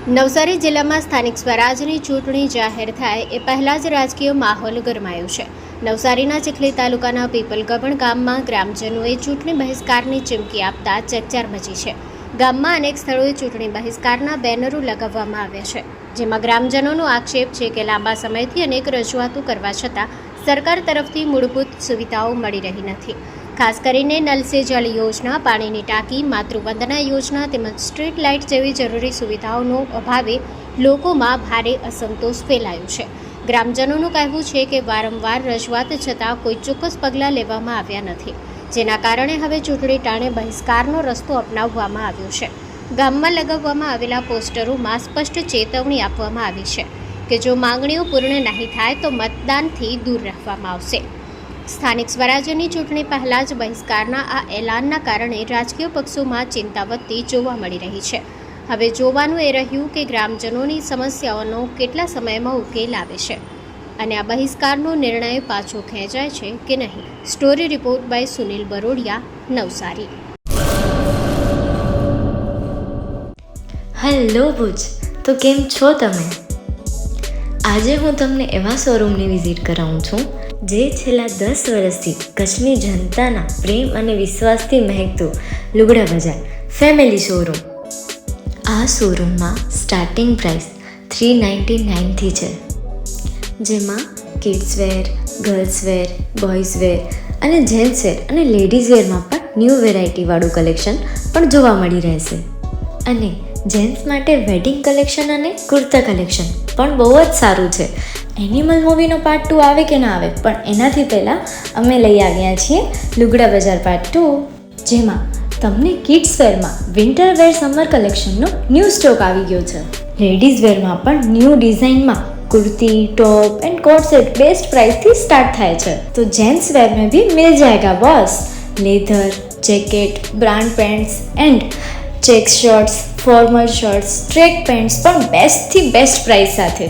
નવસારી જિલ્લામાં સ્થાનિક સ્વરાજની ચૂંટણી જાહેર થાય એ પહેલાં જ રાજકીય માહોલ ગરમાયો છે. નવસારીના ચીખલી તાલુકાના પીપલગબણ ગામમાં ગ્રામજનોએ ચૂંટણી બહિષ્કારની ચીમકી આપતા ચકચાર મચી છે. ગામમાં અનેક સ્થળોએ ચૂંટણી બહિષ્કારના બેનરો લગાવવામાં આવ્યા છે, જેમાં ગ્રામજનોનો આક્ષેપ છે કે લાંબા સમયથી અનેક રજૂઆતો કરવા છતાં સરકાર તરફથી મૂળભૂત સુવિધાઓ મળી રહી નથી. ખાસ કરીને નલ સે જલ યોજના, પાણીની ટાંકી, માતૃવંદના યોજના તેમજ સ્ટ્રીટ લાઇટ જેવી જરૂરી સુવિધાઓનો અભાવે લોકોમાં ભારે અસંતોષ ફેલાયો છે. ગ્રામજનોનું કહેવું છે કે વારંવાર રજૂઆત છતાં કોઈ ચોક્કસ પગલાં લેવામાં આવ્યા નથી, જેના કારણે હવે ચૂંટણી ટાણે બહિષ્કારનો રસ્તો અપનાવવામાં આવ્યો છે. ગામમાં લગાવવામાં આવેલા પોસ્ટરોમાં સ્પષ્ટ ચેતવણી આપવામાં આવી છે કે જો માંગણીઓ પૂર્ણ નહીં થાય તો મતદાનથી દૂર રાખવામાં આવશે. સ્થાનિક સ્વરાજ્યની ચૂંટણી પહેલાં જ બહિષ્કારના આ એલાનના કારણે રાજકીય પક્ષોમાં ચિંતા વધતી જોવા મળી રહી છે. હવે જોવાનું એ રહ્યું કે ગ્રામજનોની સમસ્યાઓનો કેટલા સમયમાં ઉકેલ આવે છે અને આ બહિષ્કારનો નિર્ણય પાછો ખેંચાય છે કે નહીં. Story report by Sunil Barodia, Navsari. Hello Bhuj, તો કેમ છો તમે? આજે હું તમને એવા શોરૂમની વિઝિટ કરાવું છું જે છેલ્લા 10 વર્ષથી કચ્છની જનતાના પ્રેમ અને વિશ્વાસથી મહેકતું લુગડા બજાર ફેમિલી શોરૂમ. આ શોરૂમમાં સ્ટાર્ટિંગ પ્રાઇસ 399થી છે, જેમાં kids wear, girls wear, boys wear અને જેન્ટ્સ વેર અને લેડીઝ વેરમાં પણ ન્યૂ વેરાયટીવાળું કલેક્શન પણ જોવા મળી રહેશે. અને જેન્ટ્સ માટે વેડિંગ કલેક્શન અને કુર્તા કલેક્શન પણ બહુ જ સારું છે. એનિમલ મૂવીનો પાર્ટ 2 આવે કે ના આવે, પણ એનાથી પહેલાં અમે લઈ આવ્યા છીએ લુગડા બજાર પાર્ટ 2, જેમાં તમને કિડ્સ વેરમાં વિન્ટર વેર સમર કલેક્શનનો ન્યૂ સ્ટોક આવી ગયો છે. લેડીઝ વેરમાં પણ ન્યૂ ડિઝાઇનમાં kurti, top and coat set best price थी स्टार्ट થાય છે. तो जेंट्स वेयर में भी मिल जाएगा boss. Leather, jacket, brand pants and check shirts, formal shirts, track pants પણ બેસ્ટથી બેસ્ટ પ્રાઇસ સાથે.